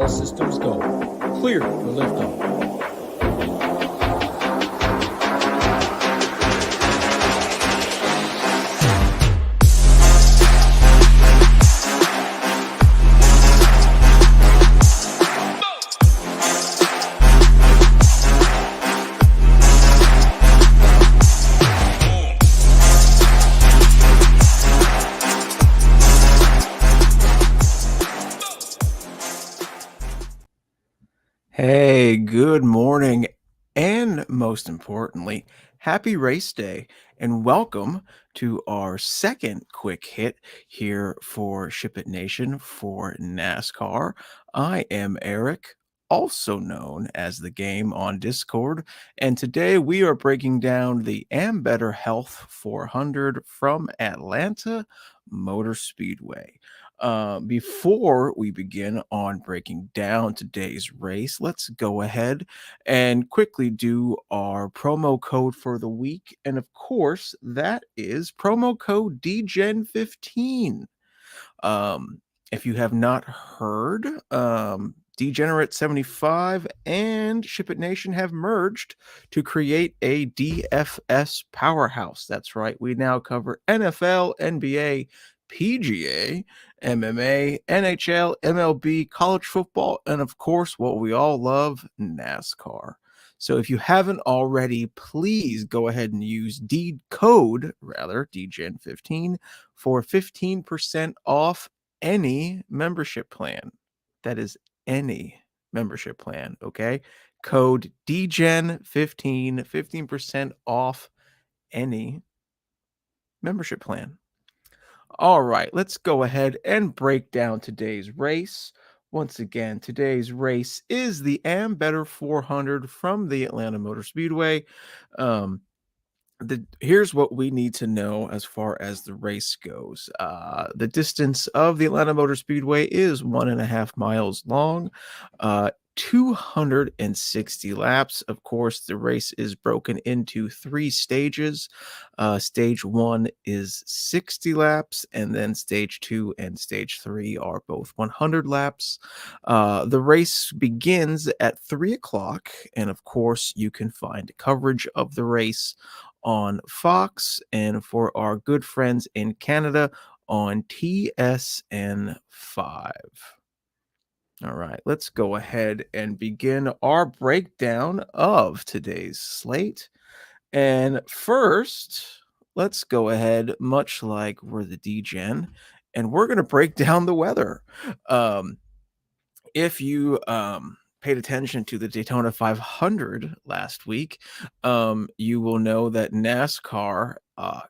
All systems go. Clear for liftoff. Hey, good morning, and most importantly, happy race day, and welcome to our second quick hit here for SHIPIT Nation for NASCAR. I am Eric, also known as TheGame on Discord, and today we are breaking down the Ambetter Health 400 from Atlanta Motor Speedway. Before we begin on breaking down today's race, let's go ahead and quickly do our promo code for the week. And of course, that is promo code DGen15. If you have not heard, Degenerate75 and SHIPIT Nation have merged to create a DFS powerhouse. That's right. We now cover NFL, NBA, PGA, MMA, NHL, MLB, college football, and of course, what we all love, NASCAR. So if you haven't already, please go ahead and use DGen15 for 15% off any membership plan. That is any membership plan, okay? Code DGen15, 15% off any membership plan. All right, let's go ahead and break down today's race. Once again, today's race is the Ambetter 400 from the Atlanta Motor Speedway. Here's what we need to know as far as the race goes. The distance of the Atlanta Motor Speedway is 1.5 miles long. 260 laps. Of course, the race is broken into 3 stages. Stage 1 is 60 laps, and then stage 2 and stage 3 are both 100 laps. The race begins at 3 o'clock, and of course, you can find coverage of the race on Fox, and for our good friends in Canada on TSN5. All right, let's go ahead and begin our breakdown of today's slate. And first, let's go ahead, much like we're the DGen, and we're going to break down the weather. If you paid attention to the Daytona 500 last week, you will know that NASCAR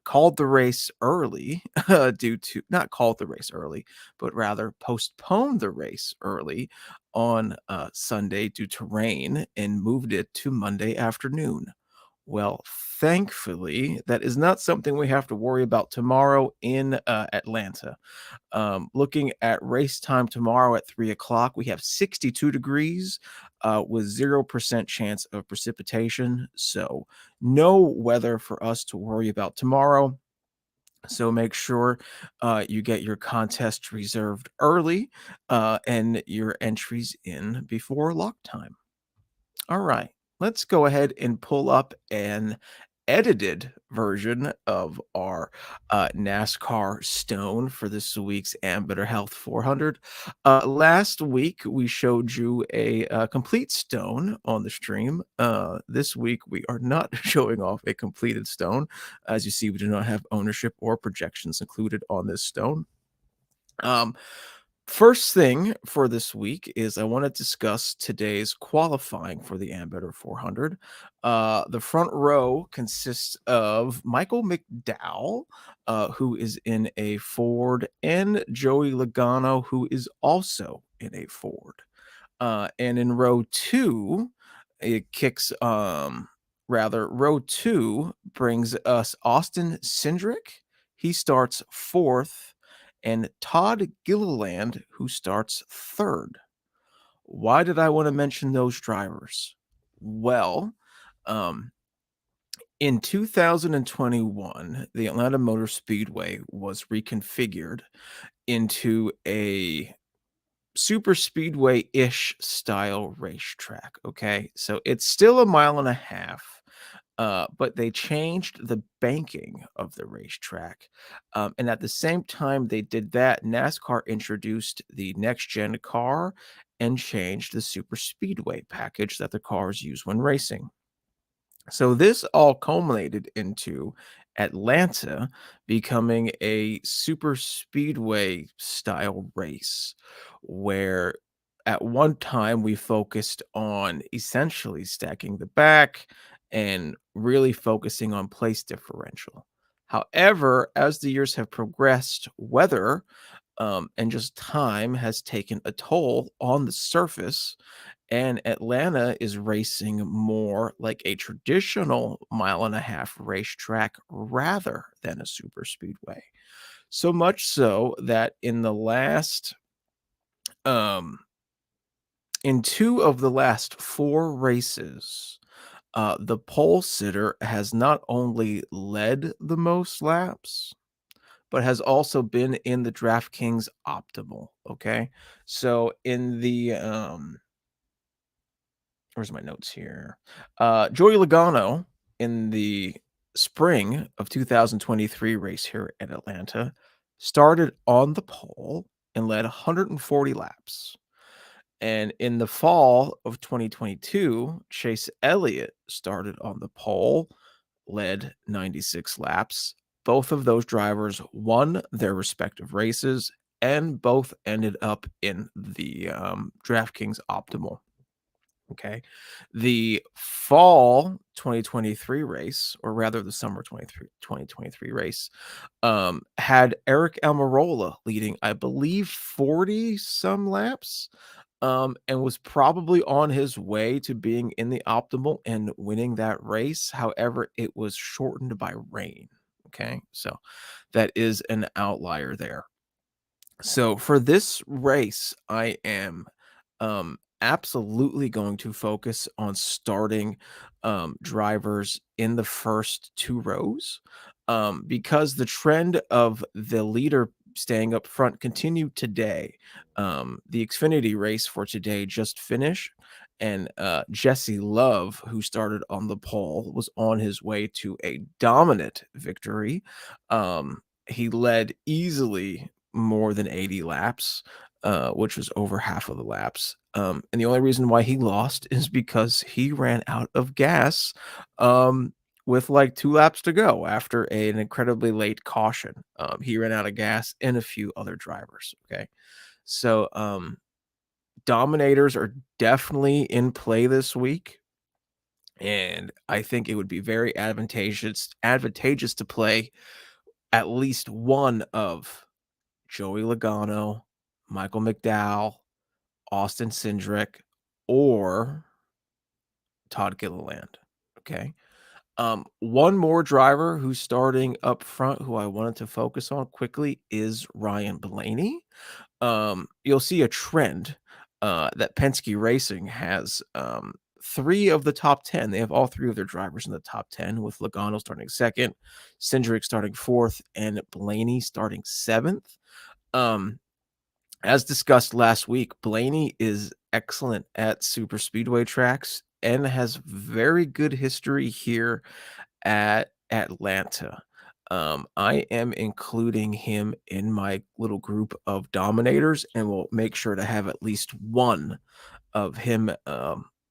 called the race early not called the race early, but rather postponed the race early on Sunday due to rain and moved it to Monday afternoon. Well, thankfully, that is not something we have to worry about tomorrow in Atlanta. Looking at race time tomorrow at 3 o'clock, we have 62 degrees with 0% chance of precipitation. So no weather for us to worry about tomorrow. So make sure you get your contest reserved early and your entries in before lock time. All right, let's go ahead and pull up an edited version of our NASCAR Stone for this week's Ambetter Health 400. Last week, we showed you a complete stone on the stream. This week, we are not showing off a completed stone. As you see, we do not have ownership or projections included on this stone. First thing for this week is I want to discuss today's qualifying for the Ambetter 400. The front row consists of Michael McDowell, who is in a Ford, and Joey Logano, who is also in a Ford. And in row 2, row 2 brings us Austin Cindric. He starts 4th. And Todd Gilliland, who starts 3rd. Why did I want to mention those drivers? Well, in 2021, the Atlanta Motor Speedway was reconfigured into a super speedway-ish style racetrack, okay? So it's still a mile and a half, but they changed the banking of the racetrack. And at the same time they did that, NASCAR introduced the next-gen car and changed the super speedway package that the cars use when racing. So this all culminated into Atlanta becoming a super speedway style race where at one time we focused on essentially stacking the back and really focusing on place differential. However, as the years have progressed, weather and just time has taken a toll on the surface, and Atlanta is racing more like a traditional mile and a half racetrack rather than a super speedway. So much so that um in two of the last four races, the pole sitter has not only led the most laps, but has also been in the DraftKings optimal. Okay. So in the where's my notes here? Joey Logano in the spring of 2023 race here at Atlanta started on the pole and led 140 laps. And in the fall of 2022, Chase Elliott started on the pole, led 96 laps. Both of those drivers won their respective races and both ended up in the DraftKings optimal. Okay. The fall 2023 race, or rather the summer 2023 race, had Eric Almirola leading, I believe, 40 some laps, and was probably on his way to being in the optimal and winning that race. However, it was shortened by rain. Okay. So that is an outlier there. So for this race, I am absolutely going to focus on starting drivers in the first two rows because the trend of the leader staying up front continued today. The Xfinity race for today just finished. And Jesse Love, who started on the pole, was on his way to a dominant victory. He led easily more than 80 laps, which was over half of the laps. And the only reason why he lost is because he ran out of gas with like 2 laps to go after an incredibly late caution. He ran out of gas and a few other drivers. Okay. So, Dominators are definitely in play this week. And I think it would be very advantageous to play at least one of Joey Logano, Michael McDowell, Austin Cindric, or Todd Gilliland. Okay. One more driver who's starting up front who I wanted to focus on quickly is Ryan Blaney. You'll see a trend that Penske Racing has three of the top 10. They have all three of their drivers in the top 10, with Logano starting second, Cindric starting fourth, and Blaney starting seventh. As discussed last week, Blaney is excellent at super speedway tracks and has very good history here at Atlanta. I am including him in my little group of dominators and will make sure to have at least one of him,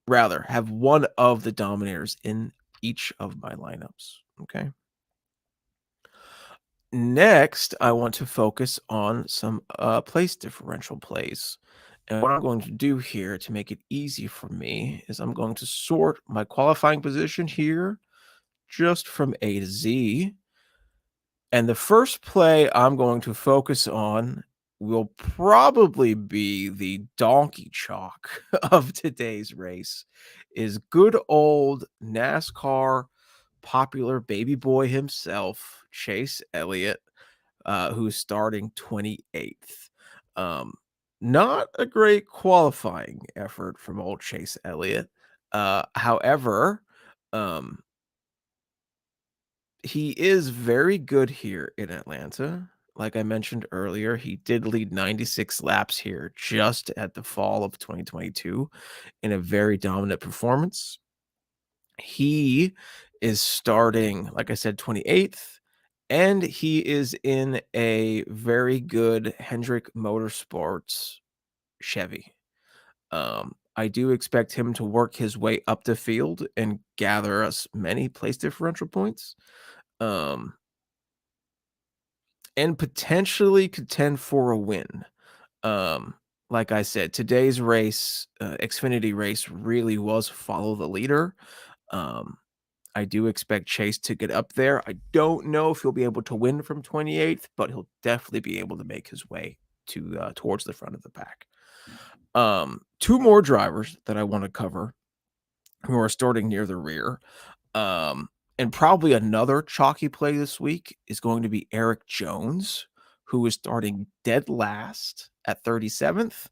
rather, have one of the dominators in each of my lineups. Okay. Next, I want to focus on some place differential plays. And what I'm going to do here to make it easy for me is I'm going to sort my qualifying position here just from A to Z. And the first play I'm going to focus on will probably be the donkey chalk of today's race, is good old NASCAR popular baby boy himself, Chase Elliott, who's starting 28th. Not a great qualifying effort from old Chase Elliott. However, he is very good here in Atlanta. like I mentioned earlier, he did lead 96 laps here just at the fall of 2022 in a very dominant performance. He is starting, like I said, 28th, and he is in a very good Hendrick Motorsports Chevy. I do expect him to work his way up the field and gather us many place differential points. Um, and potentially contend for a win. Um, like I said, today's race, Xfinity race, really was follow the leader. Um, I do expect Chase to get up there. I don't know if he'll be able to win from 28th, but he'll definitely be able to make his way to towards the front of the pack. Two more drivers that I want to cover who are starting near the rear. Um, and probably another chalky play this week is going to be Eric Jones, who is starting dead last at 37th.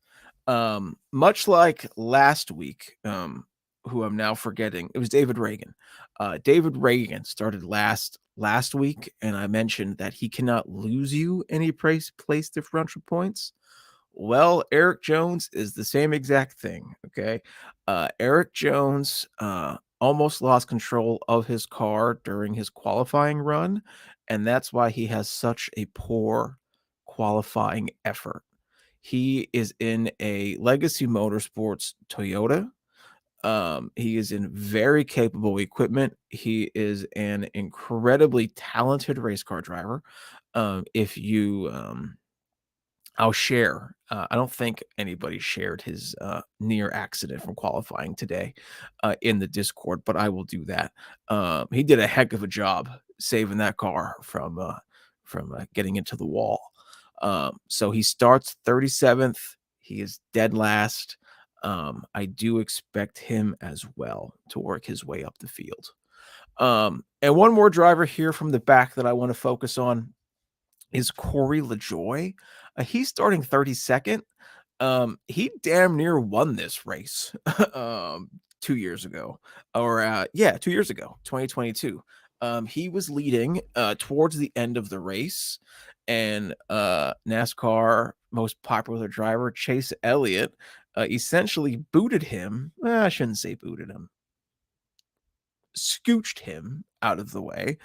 Much like last week, who I'm now forgetting, it was David Reagan. David Reagan started last week, and I mentioned that he cannot lose you any place differential points. Well, Eric Jones is the same exact thing. Okay. Eric Jones almost lost control of his car during his qualifying run, and that's why he has such a poor qualifying effort. He is in a Legacy Motorsports Toyota. He is in very capable equipment. He is an incredibly talented race car driver. If you I'll share. I don't think anybody shared his near accident from qualifying today in the Discord, but I will do that. He did a heck of a job saving that car from getting into the wall. So he starts 37th. He is dead last. I do expect him as well to work his way up the field. And one more driver here from the back that I want to focus on is Corey LaJoy. He's starting 32nd. He damn near won this race 2 years ago. Or 2 years ago, 2022. He was leading towards the end of the race, and NASCAR most popular driver Chase Elliott essentially booted him. I shouldn't say booted him. Scooched him out of the way.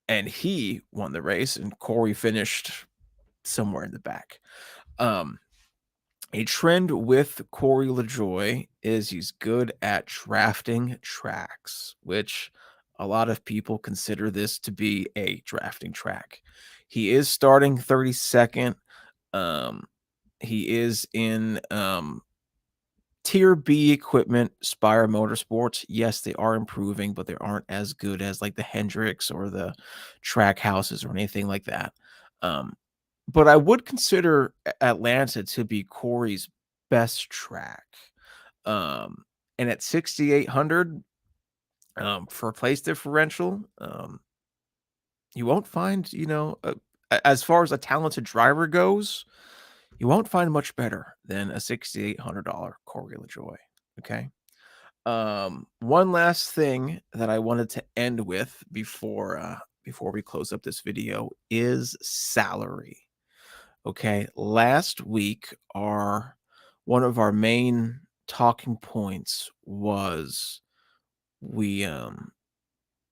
And he won the race, and Corey finished somewhere in the back. A trend with Corey LaJoy is he's good at drafting tracks, which a lot of people consider this to be a drafting track. He is starting 32nd. He is in Tier B equipment, Spire Motorsports. Yes, they are improving, but they aren't as good as like the Hendricks or the track houses or anything like that. But I would consider Atlanta to be Corey's best track. And at 6,800 for place differential, you won't find, as far as a talented driver goes, you won't find much better than a $6,800 Corey LaJoy. Okay. One last thing that I wanted to end with before we close up this video is salary. Okay. Last week, one of our main talking points was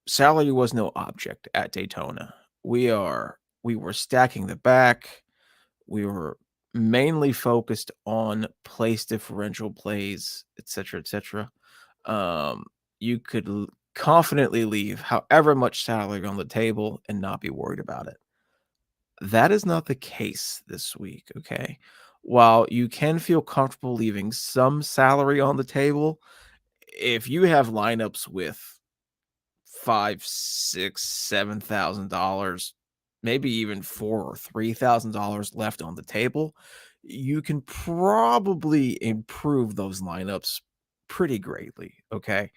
salary was no object at Daytona. We were stacking the back. We were mainly focused on place differential plays, etc., etc. You could confidently leave however much salary on the table and not be worried about it. That is not the case this week, okay? While you can feel comfortable leaving some salary on the table, if you have lineups with $5, $6, $7,000, maybe even $4,000 or $3,000 left on the table, you can probably improve those lineups pretty greatly. Okay.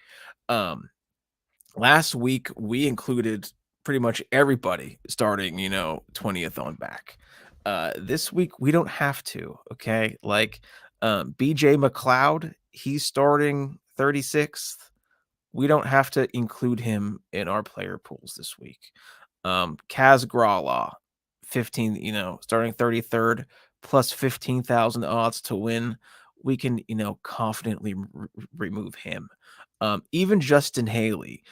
Last week we included pretty much everybody starting, 20th on back. This week we don't have to. Okay. Like BJ McLeod, he's starting 36th. We don't have to include him in our player pools this week. Kaz Grala, 15, starting 33rd plus 15,000 odds to win, we can, confidently remove him. Even Justin Haley.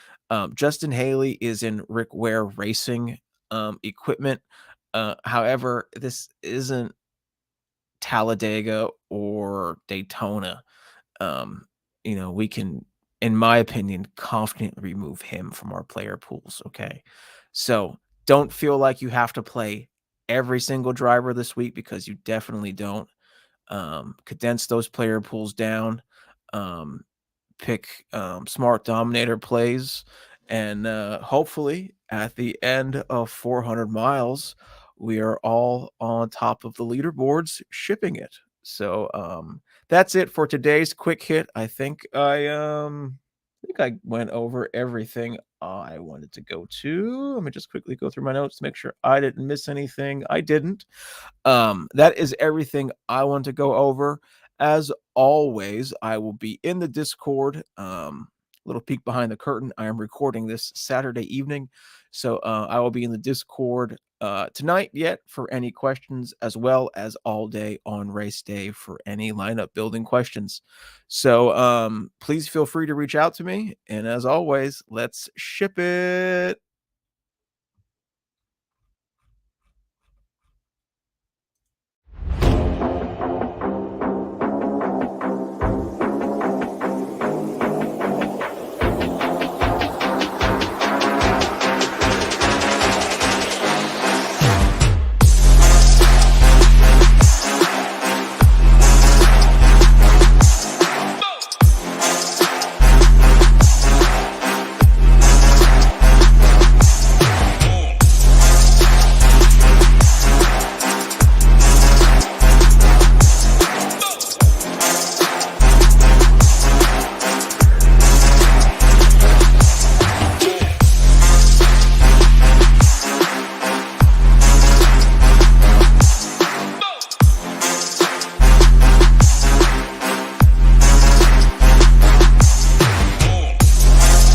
Justin Haley is in Rick Ware Racing equipment. However, this isn't Talladega or Daytona. We can, in my opinion, confidently remove him from our player pools. Okay. So don't feel like you have to play every single driver this week, because you definitely don't. Condense those player pools down. Pick smart dominator plays, and hopefully at the end of 400 miles, we are all on top of the leaderboards shipping it. So that's it for today's quick hit. I think I went over everything I wanted to go to. Let me just quickly go through my notes to make sure I didn't miss anything. I didn't. That is everything I want to go over. As always, I will be in the Discord. Little peek behind the curtain. I am recording this Saturday evening, so I will be in the Discord tonight yet for any questions, as well as all day on race day for any lineup building questions. So please feel free to reach out to me. And as always, let's ship it.